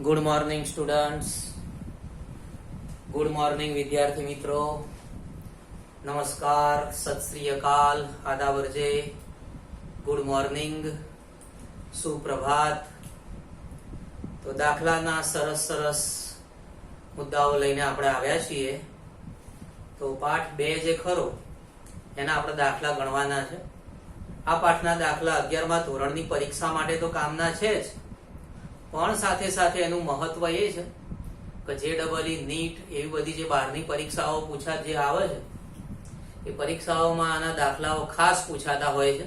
Good morning students, good morning વિદ્યાર્થી મિત્રો. નમસ્કાર, સત શ્રી અકાલ, આદાબ અરજે, ગુડ મોર્નિંગ, સુપ્રભાત. તો દાખલાના સરસ સરસ મુદ્દાઓ લઈને આપણે આવ્યા છીએ. તો પાઠ 2 જે ખરો એના આપણે દાખલા ગણવાના છે. આ પાઠના દાખલા 11મા ધોરણની પરીક્ષા માટે તો કામના છે જ, પણ સાથે સાથે એનું મહત્વ એ છે કે JEE નીટ એવી બધી જે બહારની પરીક્ષાઓ જે આવે છે એ પરીક્ષાઓમાં આના દાખલાઓ ખાસ પૂછાતા હોય છે.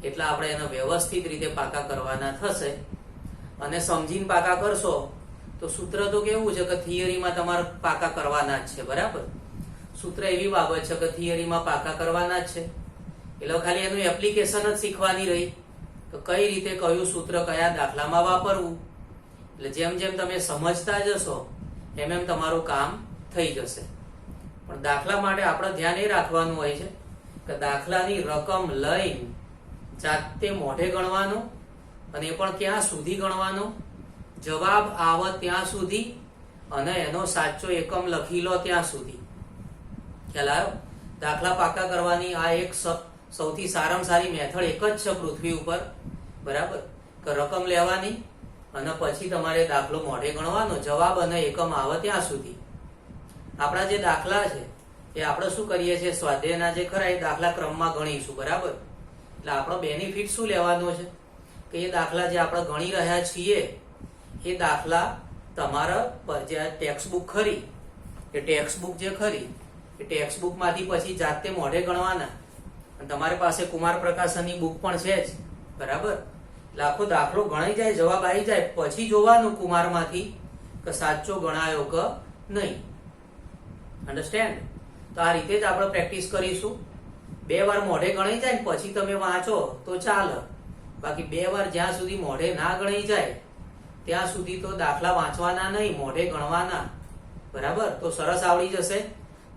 એટલે આપણે એને વ્યવસ્થિત રીતે પાકા કરવાના થશે. અને સમજીને પાકા કરશો તો સૂત્ર તો કેવું છે કે થિયરીમાં તમારે પાકા કરવાના જ છે, બરાબર. સૂત્ર એવી બાબત છે કે થિયરીમાં પાકા કરવાના જ છે, એટલે ખાલી એનું એપ્લિકેશન જ શીખવાની રહી તો કઈ રીતે કયું સૂત્ર કયા દાખલામાં વાપરવું. એટલે જેમ જેમ તમે સમજતા જશો એમ એમ તમારું કામ થઈ જશે. પણ દાખલા માટે આપણે ધ્યાન એ રાખવાનું હોય છે કે દાખલાની રકમ લઈને જાતે મોઢે ગણવાનું, અને એ પણ ક્યાં સુધી ગણવાનું, જવાબ આવે ત્યાં સુધી અને એનો સાચો એકમ લખી લો ત્યાં સુધી. ખ્યાલ આવ્યો? દાખલા પાકા કરવાની આ એક સૌથી સારામાં સારી મેથડ એક જ છે પૃથ્વી ઉપર, બરાબર. કે રકમ લેવાની અને પછી તમારે દાખલો મોઢે ગણવાનો, જવાબ અને એકમ આવે ત્યાં સુધી. આપણા જે દાખલા છે એ આપણે શું કરીએ છીએ, સ્વાધ્યાયના જે ખરા એ દાખલા ક્રમમાં ગણીશું, બરાબર. એટલે આપણો બેનિફિટ શું લેવાનો છે કે એ દાખલા જે આપણે ગણી રહ્યા છીએ એ દાખલા તમારા જે ટેક્સ્ટ બુક ખરી એ ટેક્સ્ટ બુક જે ખરી એ ટેક્સ્ટ બુક માંથી પછી જાતે મોઢે ગણવાના. અને તમારી પાસે કુમાર પ્રકાશનની બુક પણ છે જ, બરાબર. એટલે આખો દાખલો ગણાઈ જાય, જવાબ આવી જાય, પછી જોવાનું કુમારમાંથી કે સાચો ગણાયો કે નહીં. અન્ડરસ્ટેન્ડ? તો આ રીતે જ આપણે પ્રેક્ટિસ કરીશું. 2 વાર મોઢે ગણાઈ જાય ને પછી તમે વાંચો તો ચાલે. બાકી 2 વાર જ્યાં સુધી મોઢે ના ગણાઈ જાય ત્યાં સુધી તો દાખલા વાંચવાના નહીં, મોઢે ગણવાના, બરાબર. તો સરસ આવડી જશે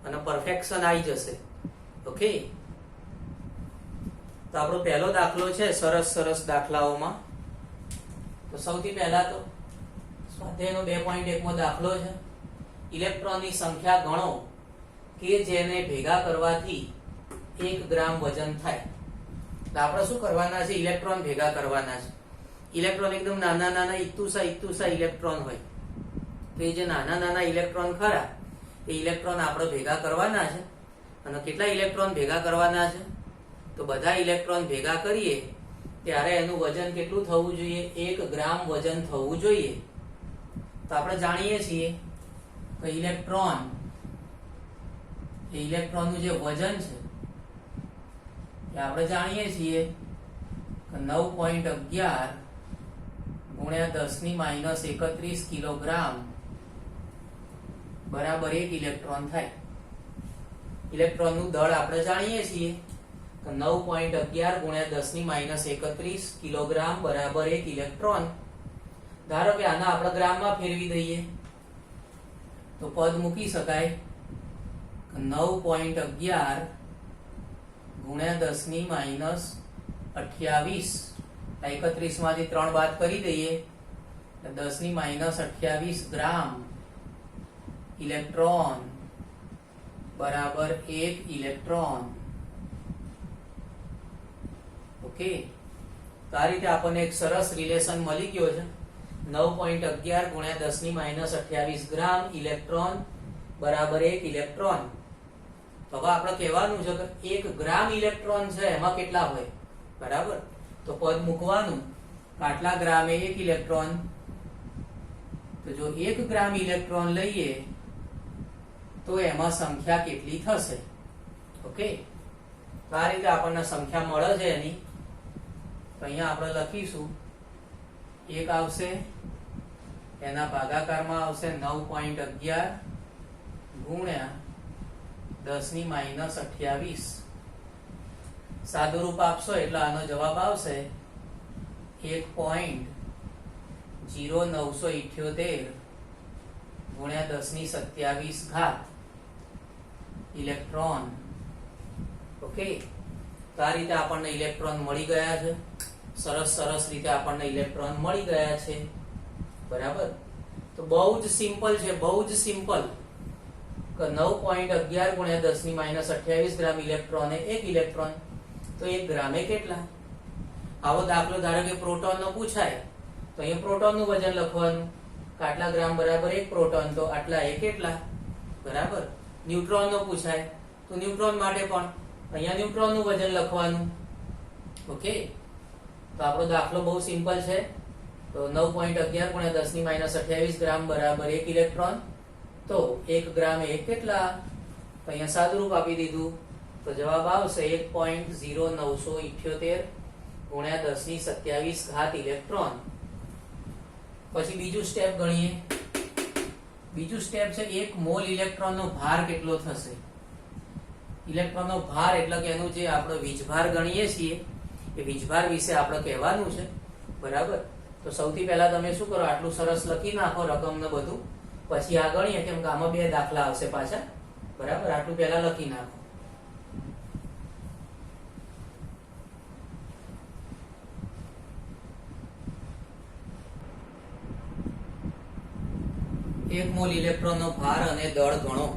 અને પરફેક્શન આવી જશે. ઓકે. તો આપણો પહેલો દાખલો છે સરસ દાખલાઓમાં. તો સૌથી પહેલા તો સ્વાધ્યાયનો 2.1 દાખલો છે. ઇલેક્ટ્રોનની સંખ્યા ગણો કે જેને ભેગા કરવાથી 1 ગ્રામ વજન થાય. તો આપણે શું કરવાના છે, ઇલેક્ટ્રોન ભેગા કરવાના છે. ઇલેક્ટ્રોન એકદમ નાના ઇત્તુસા ઇલેક્ટ્રોન હોય. તો એ જે નાના ઇલેક્ટ્રોન ખરા એ ઇલેક્ટ્રોન આપણે ભેગા કરવાના છે. અને કેટલા ઇલેક્ટ્રોન ભેગા કરવાના છે? તો બધા ઇલેક્ટ્રોન ભેગા કરીએ ત્યારે એનું વજન કેટલું થવું જોઈએ? 1 ગ્રામ વજન થવું જોઈએ. તો આપણે જાણીએ છીએ કે ઇલેક્ટ્રોનનું જે વજન છે એ આપણે જાણીએ છીએ કે 9.11 ગુણ્યા 10⁻³ કિલોગ્રામ બરાબર 1 ઇલેક્ટ્રોન થાય. ઇલેક્ટ્રોનનું દળ આપણે જાણીએ છીએ કે 9.11 ગુણ્યા 10⁻³ કિલોગ્રામ બરાબર 1 ઇલેક્ટ્રોન. ધારો કે આના આપણે ગ્રામમાં ફેરવી દઈએ તો પદ મૂકી શકાય કે 9.11 ગુણ્યા 10⁻28. 31 માંથી 3 બાદ કરી દઈએ તો 10⁻28 ગ્રામ ઇલેક્ટ્રોન બરાબર 1 ઇલેક્ટ્રોન. ઓકે. તો આ રીતે આપણને એક સરસ રિલેશન મળી ગયો છે. 9.11 ગુણ્યા 10⁻28 ગ્રામ ઇલેક્ટ્રોન બરાબર 1 ઇલેક્ટ્રોન. તો હવે આપણે કહેવાનું છે કે 1 ગ્રામ ઇલેક્ટ્રોન છે એમાં કેટલા હોય, બરાબર. તો પદ મૂકવાનું આટલા ગ્રામે 1 ઇલેક્ટ્રોન. તો જો 1 ગ્રામ ઇલેક્ટ્રોન લઈએ તો એમાં સંખ્યા કેટલી થશે? ઓકે. તો આ રીતે આપણને સંખ્યા મળે છે એની. તો અહીંયા આપણે લખીશું 1 આવશે, એના ભાગાકારમાં આવશે 9.11 ગુણ્યા 10⁻28. સાદું રૂપ આપશો એટલે આનો જવાબ આવશે 1.0978 ગુણ્યા 10⁻27 ઇલેક્ટ્રોન. ઓકે. તો આ રીતે આપણને ઇલેક્ટ્રોન મળી ગયા છે. સરસ રીતે આપણને ઇલેક્ટ્રોન મળી ગયા છે, બરાબર. તો બહુ જ સિમ્પલ છે, બહુ જ સિમ્પલ. 9.11 ગુણ્યા 10 ની માઈનસ 28 ગ્રામ ઇલેક્ટ્રોન એ 1 ઇલેક્ટ્રોન. તો 1 ગ્રામે કેટલા? આવો દાખલો ધારો કે પ્રોટોન નો પૂછાય તો અહીંયા પ્રોટોન નું વજન લખવાનું. આટલા ગ્રામ બરાબર 1 પ્રોટોન, તો આટલા એ કેટલા બરાબર. ન્યુટ્રોન નો પૂછાય તો ન્યુટ્રોન માટે પણ અહીંયા ન્યુટ્રોન નું વજન લખવાનું. ઓકે, તો આપણો દાખલો બહુ સિમ્પલ છે. તો 9.11 ગુણ્યા 10 ની માઈનસ 28 ગ્રામ બરાબર 1 ઇલેક્ટ્રોન. તો 1 ગ્રામ એ કેટલા? તો અહીંયા સાદુરૂપ આપી દીધું તો જવાબ આવશે 1.0978 ગુણ્યા 10 ની 27 ઘાત ઇલેક્ટ્રોન. પછી બીજું સ્ટેપ ગણીએ. બીજું સ્ટેપ છે 1 મોલ ઇલેક્ટ્રોન નો ભાર કેટલો થશે. ઇલેક્ટ્રોન નો ભાર એટલે કે એનું જે આપણે વીજભાર ગણીએ છીએ એ વીજભાર વિશે આપણે કહેવાનું છે બરાબર. તો સૌથી પહેલા તમે શું કરો, આટલું સરસ લખી નાખો રકમ ને બધું, પછી આ ગણીએ, કેમ કે આમાં 2 દાખલા આવશે પાછા બરાબર. આટલું પહેલા લખી નાખો. એક મોલ ઇલેક્ટ્રોન નો ભાર અને દળ ગણો.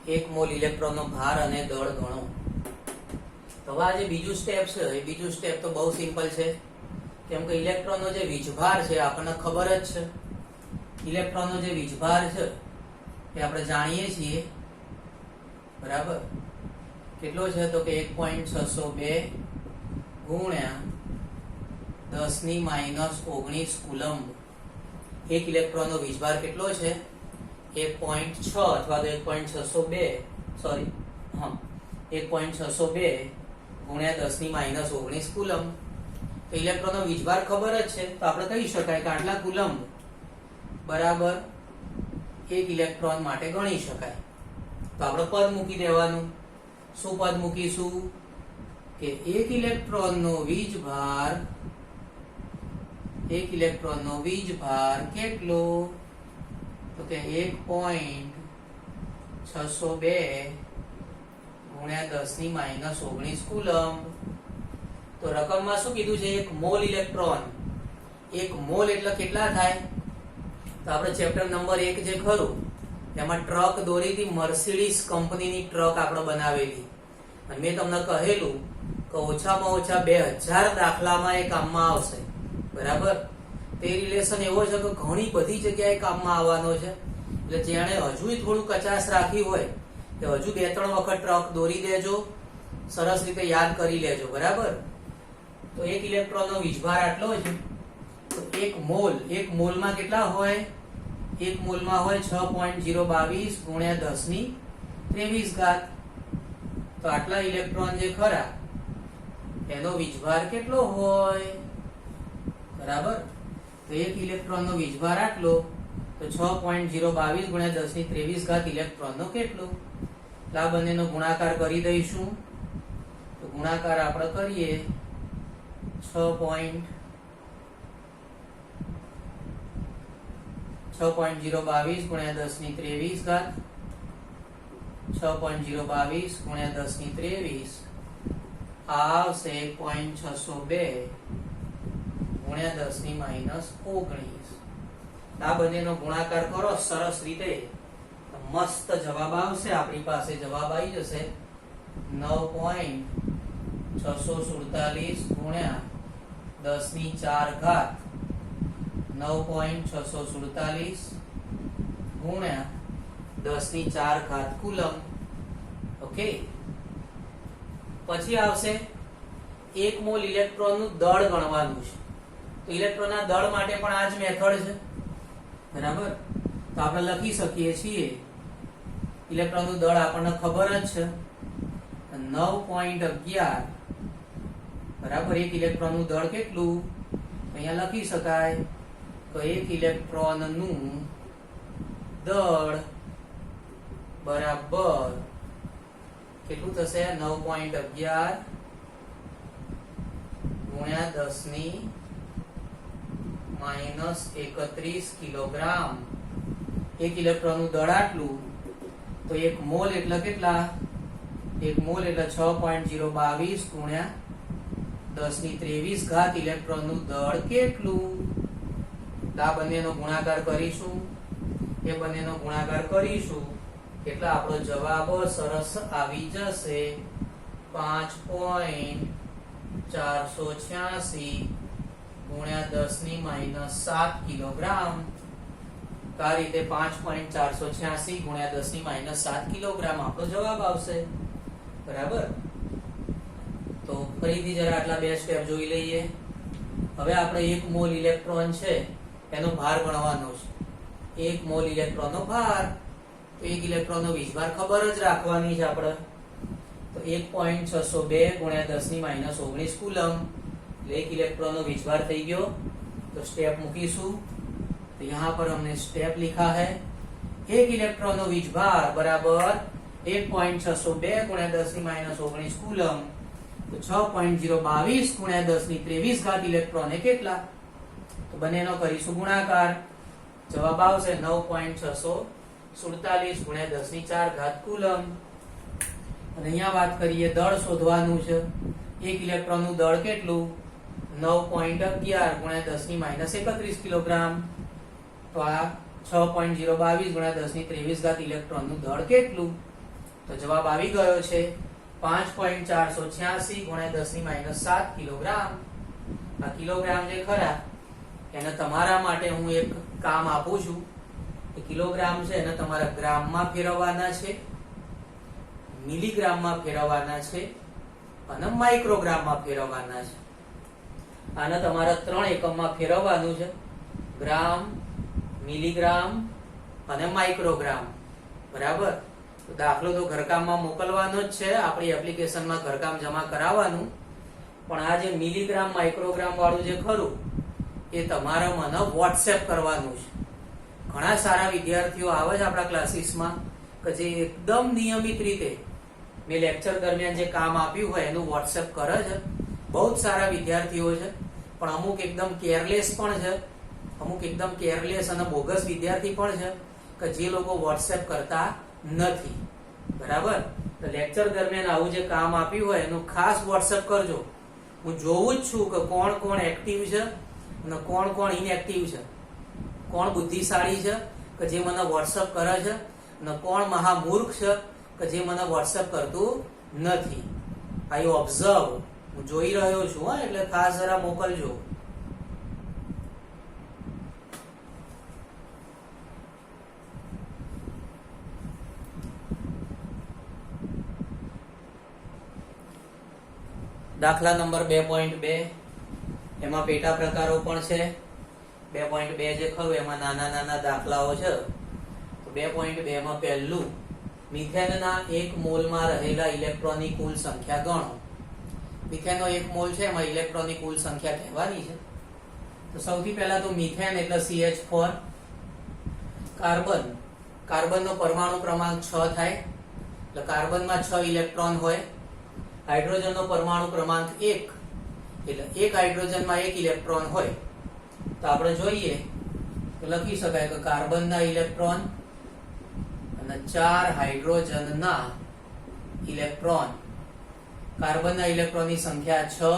1 મોલ ઇલેક્ટ્રોન નો ભાર અને દળ ગણો. તો હવે આ જે બીજું સ્ટેપ છે એ બીજું સ્ટેપ તો બહુ સિમ્પલ છે, કેમ કે ઇલેક્ટ્રોન નો જે વીજભાર છે આપણને ખબર જ છે. ઇલેક્ટ્રોન નો જે વીજભાર છે એ આપણે જાણીએ છીએ બરાબર. કેટલો છે તો કે 1.602 ગુણ્યા 10 ની માઈનસ 19 કુલમ્બ. 1 ઇલેક્ટ્રોન નો વીજભાર કેટલો છે? 1.6 અથવા તો 1.602 સોરી 1.602 ગુણ્યા 10 ની માઈનસ 19 કુલમ્બ. તો ઇલેક્ટ્રોન નો વીજભાર ખબર જ છે, તો આપણે કહી શકાય કે આટલા કુલમ્બ બરાબર 1 ઇલેક્ટ્રોન માટે ગણી શકાય. તો આપણે પદ મૂકી દેવાનું. શું પદ મૂકીશું કે 1 ઇલેક્ટ્રોન નો વીજભાર, 1 ઇલેક્ટ્રોન નો વીજભાર કેટલો તો કે 1.602 ગુણ્યા 10 ની માઈનસ 19 કુલમ્બ. તો રકમમાં શું કીધું છે? 1 મોલ ઇલેક્ટ્રોન. 1 મોલ એટલે કેટલા થાય? તો આપણે ચેપ્ટર નંબર 1 જે ખરું એમાં ટ્રક દોરી હતી, મર્સિડીઝ કંપનીની ટ્રક આપણે બનાવેલી, અને મેં તમને કહેલું કે ઓછામાં ઓછા 2000 દાખલામાં એ કામમાં આવશે બરાબર. તે રિલેશન એવો છે કે ઘણી બધી જગ્યાએ કામમાં આવવાનો છે. એટલે જેણે હજુ થોડું કચાશ રાખી હોય તે હજુ 2-3 વખત ટ્રક દોરી દેજો, સરસ રીતે યાદ કરી લેજો બરાબર. તો 1 ઇલેક્ટ્રોન નો વીજભાર આટલો છે. તો 1 મોલમાં કેટલા હોય? 1 મોલમાં હોય 6.022 ગુણ્યા 10 ની 23 ઘાત. તો આટલા ઇલેક્ટ્રોન જે ખરા એનો વીજભાર કેટલો હોય બરાબર. તો 1 ઇલેક્ટ્રોન નો વીજભાર આટલો, તો 6.022 ગુણ્યા 10 ની 23 ઘાત ઇલેક્ટ્રોન નો કેટલો? આ બંનેનો ગુણાકાર કરી દઈશું. તો ગુણાકાર આપણે કરીએ 6.022 ગુણ્યા 10 ની 23 ઘાત, 6.022 ગુણ્યા 10 ની 23 આવશે 1.602 ગુણ્યા 10 ની માઈનસ 19. આ બંનેનો ગુણાકાર કરો સરસ રીતે, મસ્ત જવાબ આવશે. આપણી પાસે જવાબ આવી જશે 9.647 ગુણ્યા 10 ની 4 ઘાત, 9.647 ગુણ્યા 10 ની 4 ઘાત કુલમ્બ. ઓકે, પછી આવશે 1 મોલ ઇલેક્ટ્રોન નું દળ ગણવાનું છે. તો ઇલેક્ટ્રોન ના દળ માટે પણ આ જ મેથડ છે બરાબર. તો આપણે લખી શકીએ છીએ ઇલેક્ટ્રોન નું દળ આપણને ખબર જ છે 9.11 બરાબર. 1 ઇલેક્ટ્રોન નું દળ કેટલું? અહીંયા લખી શકાય કે 1 ઇલેક્ટ્રોન નું દળ બરાબર કેટલું થશે? 9.11 ગુણ્યા 10 ની માઈનસ 31 કિલોગ્રામ. 1 ઇલેક્ટ્રોન નું દળ આટલું, તો 1 મોલ એટલે કેટલા? 1 મોલ એટલે 6.022 ગુણ્યા 10 ની 23 ઘાત ઇલેક્ટ્રોન નું દળ કેટલું? આ બંનેનો ગુણાકાર કરીશું, એ બંનેનો ગુણાકાર કરીશું એટલે આપણો જવાબ સરસ આવી જશે 5.486 ગુણ્યા 10⁻7 કિલોગ્રામ. તો આ રીતે 5.486 ગુણ્યા 10⁻7 કિલોગ્રામ આપણો જવાબ આવશે. બરાબર. તો ફરીથી જરા આટલા બે સ્ટેપ જોઈ લઈએ. હવે આપણે 1 મોલ ઇલેક્ટ્રોન છે એનો ભાર ગણવાનો છે. 1 મોલ ઇલેક્ટ્રોનનો ભાર, તો 1 ઇલેક્ટ્રોનનો વીજભાર ખબર જ રાખવાની છે આપણે. તો 1.602 ગુણ્યા 10⁻19 કુલમ એટલે 1 ઇલેक्ट्रॉनનો વીજભાર થઈ ગયો. तो स्टेप મૂકીશું. तो यहाँ पर हमने स्टेप लिखा है 1 इलेक्ट्रॉन નો વીજભાર बराबर 1.602 गुण્યા 10⁻19 કુલમ. तो 6.022 ગુણ્યા 10⁻23 ઘાત ઇલેક્ટ્રોન એ કેટલા? તો બંનેનો કરીશું ગુણાકાર. જવાબ આવશે 9.647 ગુણ્યા 10⁻4 ઘાત કુલમ. અને અહીંયા વાત કરીએ દળ શોધવાનું છે. 1 ઇલેક્ટ્રોન નું દળ કેટલું? 9.11 ગુણ્યા 10⁻31 કિલોગ્રામ. તો આ 6.022 ગુણ્યા 10⁻23 ઘાત ઇલેક્ટ્રોન નું દળ કેટલું? તો જવાબ આવી ગયો છે 5.486 ગુણ્યા 10⁻7 કિલોગ્રામ. આ કિલોગ્રામ જે ખરા એને તમારા માટે હું એક કામ આપું છું. એ કિલોગ્રામ છે એને તમારા ગ્રામમાં ફેરવવાના છે, મિલીગ્રામમાં ફેરવવાના છે અને માઇક્રોગ્રામમાં ફેરવવાના છે. આને તમારા 3 એકમમાં ફેરવવાનું છે: ગ્રામ, મિલીગ્રામ અને માઇક્રોગ્રામ. બરાબર. તો દાખલો તો ઘરકામમાં મોકલવાનો જ છે, આપણી એપ્લિકેશનમાં ઘરકામ જમા કરાવવાનું. પણ આ જે મિલીગ્રામ માઇક્રોગ્રામ વાળું જે ખરું એ તમારે મને વોટ્સએપ કરવાનું છે. ઘણા સારા વિદ્યાર્થીઓ આવે છે આપણા ક્લાસીસમાં કે જે એકદમ નિયમિત રીતે મેં લેક્ચર દરમિયાન જે કામ આપ્યું હોય એનું વોટ્સએપ કરે છે. બહુ જ સારા વિદ્યાર્થીઓ છે. પણ અમુક એકદમ કેરલેસ પણ છે, અમુક એકદમ કેરલેસ અને બોગસ વિદ્યાર્થી પણ છે કે જે લોકો વોટ્સએપ કરતા નથી. બરાબર. તો લેક્ચર દરમિયાન આવું જે કામ આપ્યું હોય એનું ખાસ વોટ્સએપ કરજો. હું જોઉં જ છું કે કોણ કોણ એક્ટિવ છે અને કોણ કોણ ઇનએક્ટિવ છે, કોણ બુદ્ધિશાળી છે કે જે મને વોટ્સએપ કરે છે અને કોણ મહામૂર્ખ છે કે જે મને વોટ્સએપ કરતું નથી. આઈ ઓબ્ઝર્વ, હું જોઈ રહ્યો છું. હા, એટલે ખાસ જરા મોકલજો. દાખલા નંબર 2.2 એમાં પેટા પ્રકારો પણ છે. 2.2 જે ખરું એમાં નાના નાના દાખલાઓ છે. તો 2.2 માં પહેલું, મિથેનના 1 મોલમાં રહેલા ઇલેક્ટ્રોનની કુલ સંખ્યા ગણો. મિથેનનો 1 મોલ છે એમાં ઇલેક્ટ્રોનની કુલ સંખ્યા કહેવાની છે. તો સૌથી પહેલા તો મિથેન એટલે CH4. કાર્બનનો પરમાણુ ક્રમાંક 6 થાય એટલે કાર્બનમાં 6 ઇલેક્ટ્રોન હોય. હાઇડ્રોજનનો પરમાણુ ક્રમાંક 1 એટલે એક હાઇડ્રોજનમાં 1 ઇલેક્ટ્રોન હોય. તો આપણે જોઈએ તો લખી શકાય કે કાર્બનના ઇલેક્ટ્રોન અને 4 હાઇડ્રોજનના ઇલેક્ટ્રોન. કાર્બનના ઇલેક્ટ્રોનની સંખ્યા 6,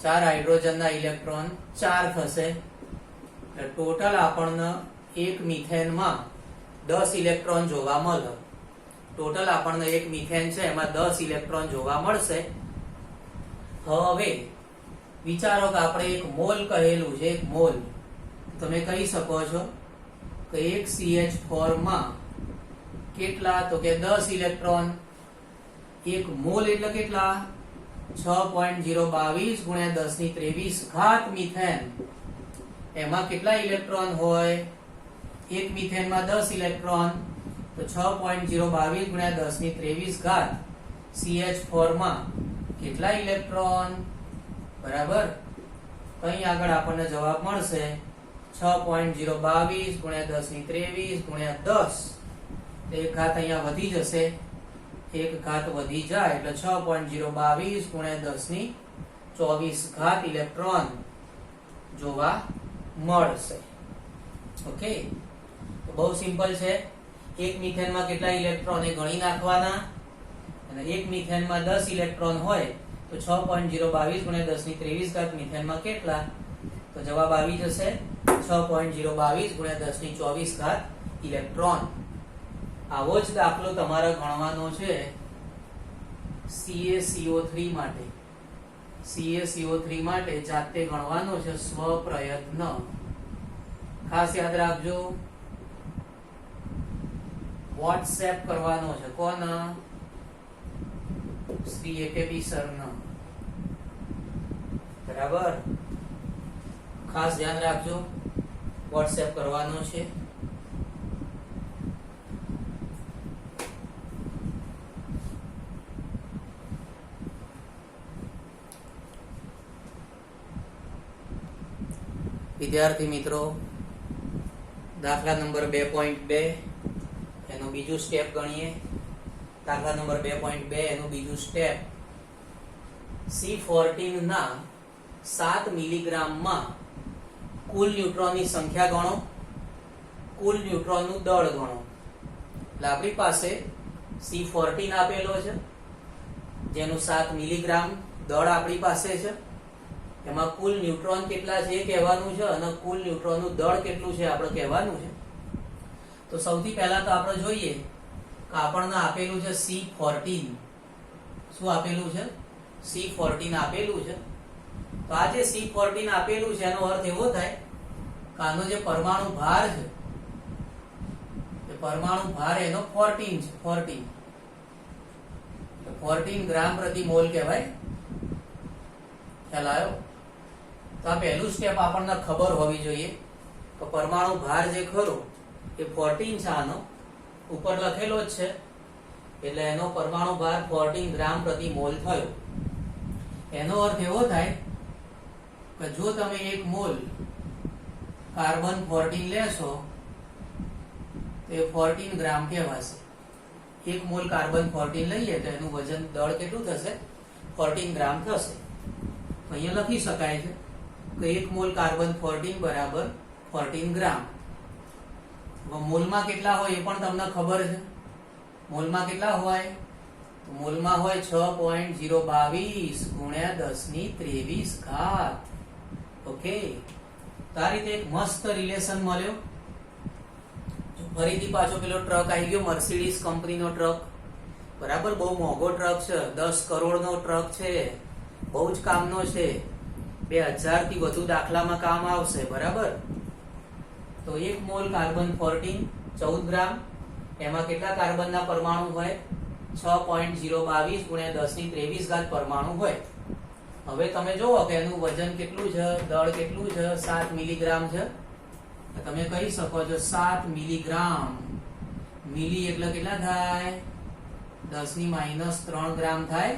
4 હાઇડ્રોજનના ઇલેક્ટ્રોન 4 થશે. એટલે ટોટલ આપણને એક મિથેનમાં 10 ઇલેક્ટ્રોન જોવા મળે. ટોટલ આપણને એક મિથેન છે એમાં 10 ઇલેક્ટ્રોન જોવા મળશે. હવે વિચારો કે આપણે એક મોલ કહેલું છે, એક મોલ. તમે કહી શકો છો કે એક CH4 માં કેટલા? તો કે 10 ઇલેક્ટ્રોન. એક મોલ એટલે કેટલા? 6.022 ગુણ્યા 10⁻23 ઘાત મિથેન. એમાં કેટલા ઇલેક્ટ્રોન હોય? એક મિથેનમાં 10 ઇલેક્ટ્રોન. તો 6.022 ગુણ્યા 10⁻23 ઘાત CH4 માં કેટલા ઇલેક્ટ્રોન? બરાબર. અહીં આગળ આપણને જવાબ મળશે 6.022 ગુણ્યા 10⁻23 ગુણ્યા 10. એક ઘાત અહીંયા વધી જશે, એક ઘાત વધી જાય એટલે 6.022 ગુણ્યા 10⁻24 ઘાત ઇલેક્ટ્રોન જોવા મળશે. ઓકે. તો બહુ સિમ્પલ છે. એક મિથેનમાં કેટલા ઇલેક્ટ્રોન એ ગણી નાખવાના અને એક મિથેનમાં 10 ઇલેક્ટ્રોન હોય તો 6.022 ગુણ્યા 10⁻23 ઘાત મિથેનમાં કેટલા? તો જવાબ આવી જશે 6.022 ગુણ્યા 1024 ઇલેક્ટ્રોન. આવો જ દાખલો તમારે ગણવાનો છે CaCO3 માટે. CaCO3 માટે જાતે ગણવાનો છે સ્વપ્રયત્ન. ખાસ યાદ રાખજો, વોટ્સએપ કરવાનો છે કોના? શ્રી એકેબી સરનો. બરાબર, ખાસ ધ્યાન રાખજો, વોટ્સએપ કરવાનો છે. વિદ્યાર્થી મિત્રો, દાખલા નંબર 2.2 એનું બીજું સ્ટેપ ગણીએ. દાખલા નંબર 2.2 એનું બીજું સ્ટેપ. C14 ના 7 મિલીગ્રામમાં કુલ ન્યુટ્રોનની સંખ્યા ગણો, કુલ ન્યુટ્રોનનું દળ ગણો. એટલે આપણી પાસે C14 આપેલો છે, જેનું 7 મિલીગ્રામ દળ આપણી પાસે છે. એમાં કુલ ન્યુટ્રોન કેટલા છે એ કહેવાનું છે, અને કુલ ન્યુટ્રોનનું દળ કેટલું છે આપણે કહેવાનું છે. તો સૌથી પહેલા તો આપણે જોઈએ કે આપણને આપેલું છે C14. શું આપેલું છે? C14 આપેલું છે. તો આ જે C14 આપેલું છે એનો અર્થ એવો થાય કે આનો જે પરમાણુ ભાર છે, એ પરમાણુ ભાર એનો 14 છે. 14 ગ્રામ પ્રતિ મોલ કહેવાય. ખ્યાલ આવ્યો? તો આ પહેલું સ્ટેપ આપણને ખબર હોવી જોઈએ કે પરમાણુ ભાર જે ખરો એ 14 છે. આનો ઉપર લખેલો જ છે, એટલે એનો પરમાણુ ભાર 14 ગ્રામ પ્રતિ મોલ થયો. એનો અર્થ એવો થાય કે જો તમે 1 મોલ કાર્બન 14 લેશો તો એ 14 ગ્રામ કહેવાશે. 1 મોલ કાર્બન 14 લઈએ તો એનું વજન દળ કેટલું થશે? 14 ગ્રામ થશે. તો અહીંયા લખી શકાય છે કે 1 મોલ કાર્બન 14 બરાબર 14 ગ્રામ. મોલમાં કેટલા હોય એ પણ તમને ખબર છે. મોલમાં કેટલા હોય? તો મોલમાં હોય 6.022 ગુણ્યા 1023 ઓકે. તો આ રીતે એક મસ્ત રિલેશન મળ્યો. ફરીથી પાછો પેલો ટ્રક આવી ગયો, મર્સિડીઝ કંપનીનો ટ્રક. બરાબર, બહુ મોંઘો ટ્રક છે, 10 કરોડનો ટ્રક છે, બહુ જ કામનો છે. 2000 થી વધુ દાખલામાં કામ આવશે. બરાબર, તો 1 મોલ કાર્બન 14 14 ગ્રામ. એમાં કેટલા કાર્બનના પરમાણુ હોય? 6.022 ગુણ્યા 1023 પરમાણુ હોય. હવે તમે જોવો કે એનું વજન કેટલું છે, દળ કેટલું છે? 7 મિલીગ્રામ છે. તમે કહી શકો છો 7 મિલીગ્રામ. મિલી એટલે કેટલા થાય? 10⁻³ ગ્રામ થાય.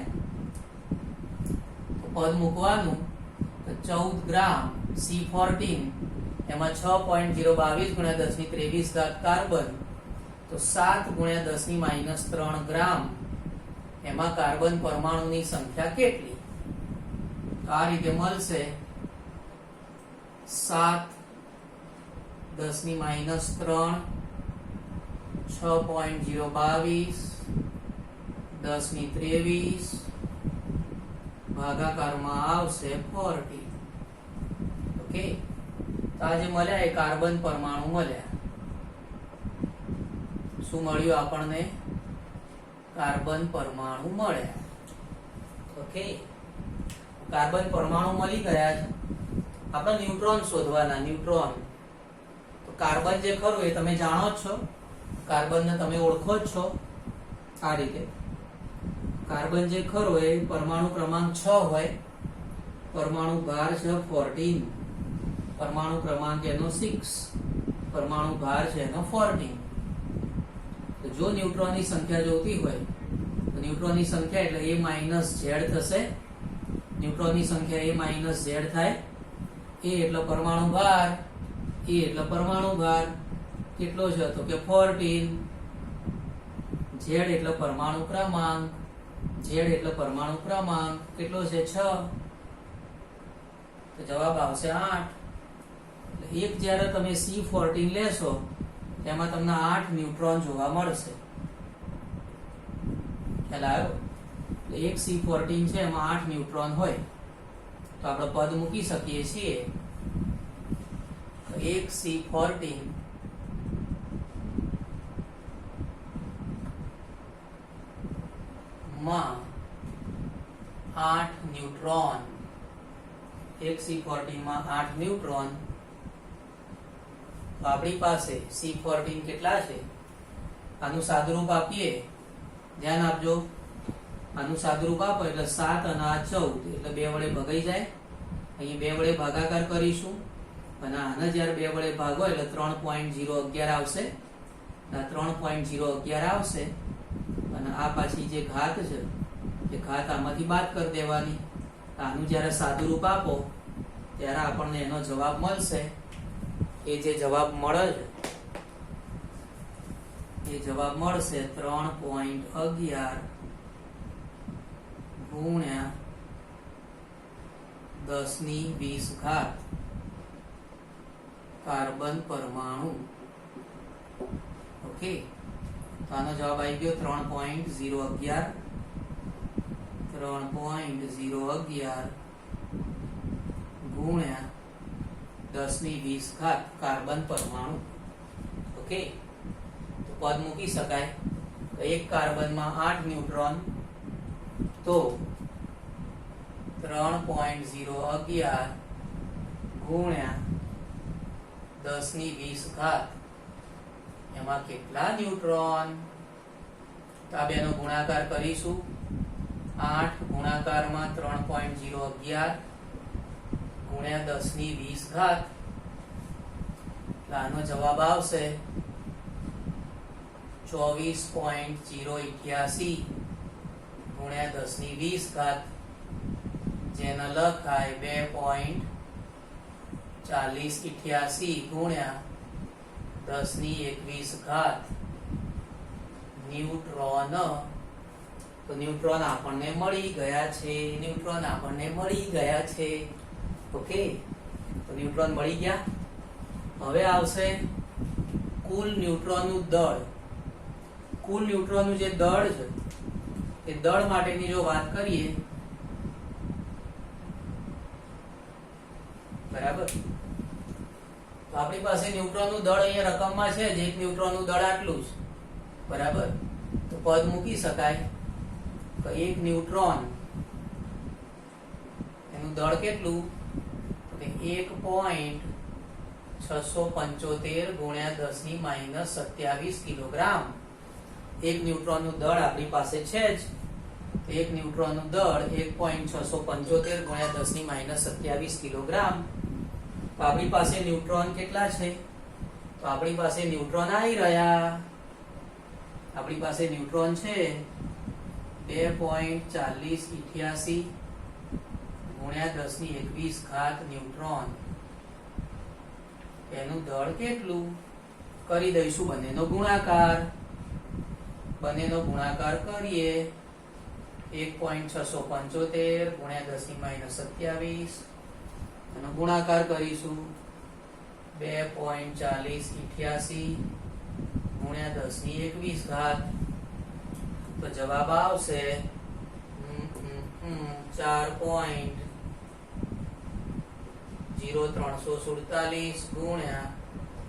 પદ મૂકવાનું તો 14 ગ્રામ C14, એમાં 6.022 ગુણ્યા 1023 કાર્બન, તો 7 ગુણ્યા 10⁻³ ગ્રામ. એમાં કાર્બન પરમાણુની સંખ્યા કેટલી? તો આ રીતે મળશે 7 10⁻³ 6.022 10⁻23 ભાગાકારમાં આવશે 40. ઓકે. તો આ જે મળ્યા એ કાર્બન પરમાણુ મળ્યા. શું મળ્યું આપણને? કાર્બન પરમાણુ મળ્યા. ઓકે, કાર્બન પરમાણુ મળી ગયા છે. આપણે ન્યુટ્રોન શોધવાના. ન્યુટ્રોન, તો કાર્બન જે ખરું એ તમે જાણો જ છો. કાર્બનને તમે ઓળખો જ છો આ રીતે. કાર્બન જે ખરો એ પરમાણુ ક્રમાંક 6 હોય, પરમાણુ ભાર છે 14, પરમાણુ ક્રમાંક એનો 6, પરમાણુ ભાર છે એનો 14. તો જો ન્યુટ્રોનની સંખ્યા જોતી હોય તો ન્યુટ્રોનની સંખ્યા એટલે A માઇનસ Z થશે. ન્યુટ્રોનની સંખ્યા A માઇનસ Z થાય. A એટલે પરમાણુ ભાર, E એટલે પરમાણુ ભાર કેટલો છે? તો કે 14. Z એટલે પરમાણુ ક્રમાંક, Z એટલે પરમાણુ ક્રમાંક કેટલો છે? 6. તો જવાબ આવશે 8. એક જ્યારે તમે C14 લેશો તેમાં તમને 8 ન્યુટ્રોન જોવા મળશે. ખ્યાલ આવ્યો? એક C14 છે એમાં 8 ન્યુટ્રોન હોય. તો આપણે પદ મૂકી શકીએ છીએ એક C14 માં 8 ન્યુટ્રોન, એક C14 માં 8 ન્યુટ્રોન. તો આપણી પાસે C14 કેટલા છે? આનું સાદુરૂપ આપીએ, ધ્યાન આપજો. આનું સાદુરૂપ આપો એટલે 7 અને આ 14 એટલે 2 વડે ભગાઈ જાય. અહીં 2 વડે ભાગાકાર કરીશું અને આને જ્યારે 2 વડે ભાગો એટલે 3.011 આવશે. આ 3.011 આવશે અને આ પાછી જે ઘાત છે એ ઘાત આમાંથી બાદ કરી દેવાની. આનું જ્યારે સાદુરૂપ આપો ત્યારે આપણને એનો જવાબ મળશે. એ જે જવાબ મળે છે એ જવાબ મળશે 3.11 ગુણ્યા 10⁻20 કાર્બન પરમાણુ. ઓકે, તો આનો જવાબ આવી ગયો 3.011 ગુણ્યા 10⁻20 કાર્બન પરમાણુ. ઓકે, તો પદ મૂકી શકાય. તો એક કાર્બનમાં 8 ન્યુટ્રોન, તો 3.011 ગુણ્યા 10⁻20 એમાં કેટલા ન્યુટ્રોન? તો આ બેનો ગુણાકાર કરીશું. 8 ગુણાકારમાં 3.011 ગુણ્યા 10⁻20 એટલે આનો જવાબ આવશે 24.088 ગુણ્યા 10⁻20, જેને લખાય 2.4088 ગુણ્યા 10⁻21 ન્યુટ્રોન. તો ન્યુટ્રોન આપણને મળી ગયા છે. ન્યુટ્રોન આપણને મળી ગયા છે. ઓકે, તો ન્યુટ્રોન મળી ગયા. હવે આવશે કુલ ન્યુટ્રોનનું દળ. કુલ ન્યુટ્રોનનું જે દળ છે એ દળ માટેની જો વાત કરીએ, બરાબર, તો આપણી પાસે ન્યુટ્રોનનું દળ અહીંયા રકમમાં છે જ. એક ન્યુટ્રોનનું દળ આટલું જ, બરાબર. તો પદ મૂકી શકાય. તો એક ન્યુટ્રોન એનું દળ કેટલું? તો કે 1.675 ગુણ્યા 10⁻27 કિલોગ્રામ. એક ન્યુટ્રોનનું દળ આપણી પાસે છે જ. એક ન્યુટ્રોનનું દળ 1.675 ગુણ્યા 10⁻27 કિલોગ્રામ. તો આપણી પાસે ન્યુટ્રોન કેટલા છે? તો આપણી પાસે ન્યુટ્રોન આવી રહ્યા. આપણી પાસે ન્યુટ્રોન છે 2.4088 ગુણ્યા 10⁻21 ન્યુટ્રોન. એનું દળ કેટલું? કરી દઈશું બંનેનો ગુણાકાર. બંનેનો ગુણાકાર કરીએ. 1.675 ગુણ્યા 10⁻27 એનો ગુણાકાર કરીશું. 2.4088 ગુણ્યા 10⁻21 તો જવાબ આવશે 4.0347 ગુણ્યા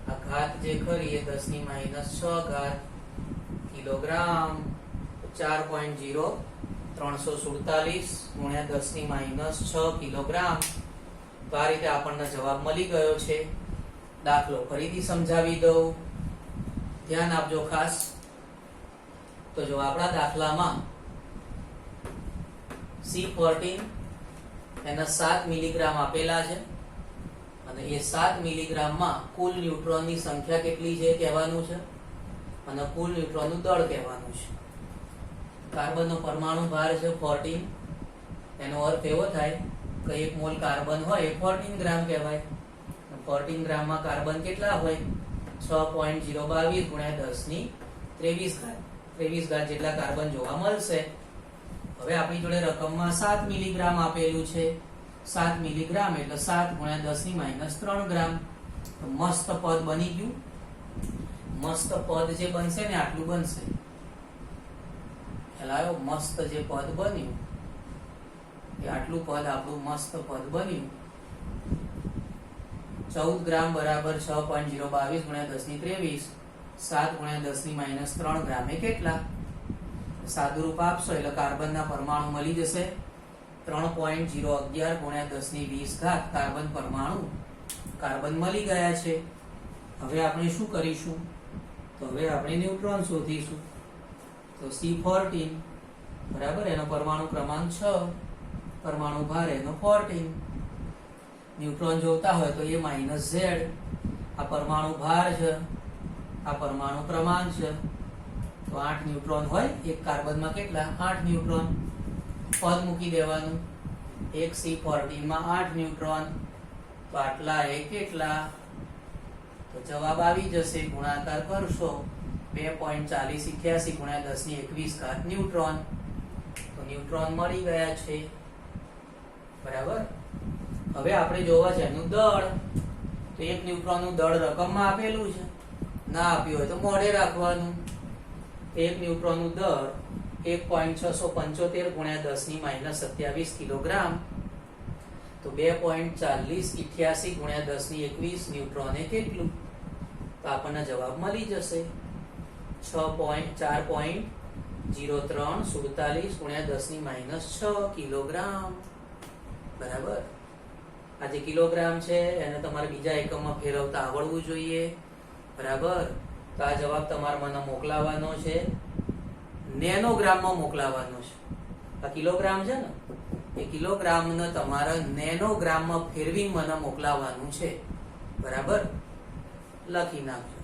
આ ઘાત જે ખરી એ 10⁻6 કિલોગ્રામ. 4.0347 ગુણ્યા 10⁻6 કિલોગ્રામ. તો આ રીતે આપણને જવાબ મળી ગયો છે. દાખલો ફરીથી સમજાવી દઉં, ધ્યાન આપજો ખાસ. તો જો આપણા દાખલામાં C14 એના 7 મિલીગ્રામ આપેલા છે અને એ 7 મિલીગ્રામમાં કુલ ન્યુટ્રોનની સંખ્યા કેટલી છે કહેવાનું છે અને કુલ ન્યુટ્રોનનું દળ કહેવાનું છે. કાર્બનનો પરમાણુ ભાર છે 14. એનો અર્થ એવો થાય કે 1 મોલ કાર્બન હોય એ 14 ગ્રામ કહેવાય. 14 ગ્રામમાં કાર્બન કેટલા હોય? 6.022 ગુણ્યા 10⁻23 જેટલા કાર્બન જોવા મળશે. હવે આપણી જોડે રકમમાં 7 મિલીગ્રામ આપેલું છે. 7 મિલીગ્રામ એટલે 7 ગુણ્યા 10⁻³ ગ્રામ. તો મસ્ત પદ બની ગયું. મસ્ત પદ જે બનશે ને આટલું બનશે. ખ્યાલ આવ્યો? મસ્ત જે પદ બન્યું એ આટલું પદ આપણું મસ્ત પદ બન્યું. 14 ગ્રામ બરાબર 6.022 ગુણ્યા 10 ની 23 7 ગુણ્યા 10 ની -3 ગ્રામ એ કેટલા? સાદું રૂપ આપશો એટલે કાર્બનના પરમાણુ મળી જશે 3.011 ગુણ્યા 10 ની 20 ઘાત કાર્બન પરમાણુ કાર્બન મળી ગયા છે. હવે આપણે શું કરીશું? તો હવે આપણે ન્યુટ્રોન શોધીશું. તો C14 બરાબર, એનો પરમાણુ ક્રમાંક 6, પરમાણુ ભાર એનો 14. ન્યુટ્રોન જોતા હોય તો એ -Z, આ પરમાણુ ભાર છે, આ પરમાણુ ક્રમાંક છે. તો 8 ન્યુટ્રોન હોય એક કાર્બનમાં. કેટલા? 8 ન્યુટ્રોન. પદ મૂકી દેવાનું. એક C14 માં 8 ન્યુટ્રોન, તો આટલા એ કેટલા? તો જવાબ આવી જશે. ગુણાકાર કરશો 2.4088 ગુણ્યા 10 ની 21 ઘાત ન્યુટ્રોન. તો ન્યુટ્રોન મળી ગયા છે. બરાબર. હવે આપણે જોવા છે એનું દળ. તો 1 ન્યુટ્રોનનું દળ રકમમાં આપેલું છે, ના આપ્યું હોય તો મોઢે રાખવાનું. 1 ન્યુટ્રોનનું દળ 1.675 ગુણ્યા 10 ની -27 કિલોગ્રામ. તો 2.4088 ગુણ્યા 10 ની 21 ન્યુટ્રોન એ કેટલું? તો આપણને જવાબ મળી જશે 4.0347 ગુણ્યા 10 ની -6 કિલોગ્રામ. બરાબર. આ જે કિલોગ્રામ છે એને તમારે બીજા એકમમાં ફેરવતા આવડવું જોઈએ. બરાબર. તો આ જવાબ તમારે મને મોકલાવાનો છે, નેનોગ્રામમાં મોકલાવાનો છે. આ કિલોગ્રામ છે ને, એ કિલોગ્રામને તમારે નેનોગ્રામમાં ફેરવી મને મોકલાવાનું છે. બરાબર. લખી નાખજો.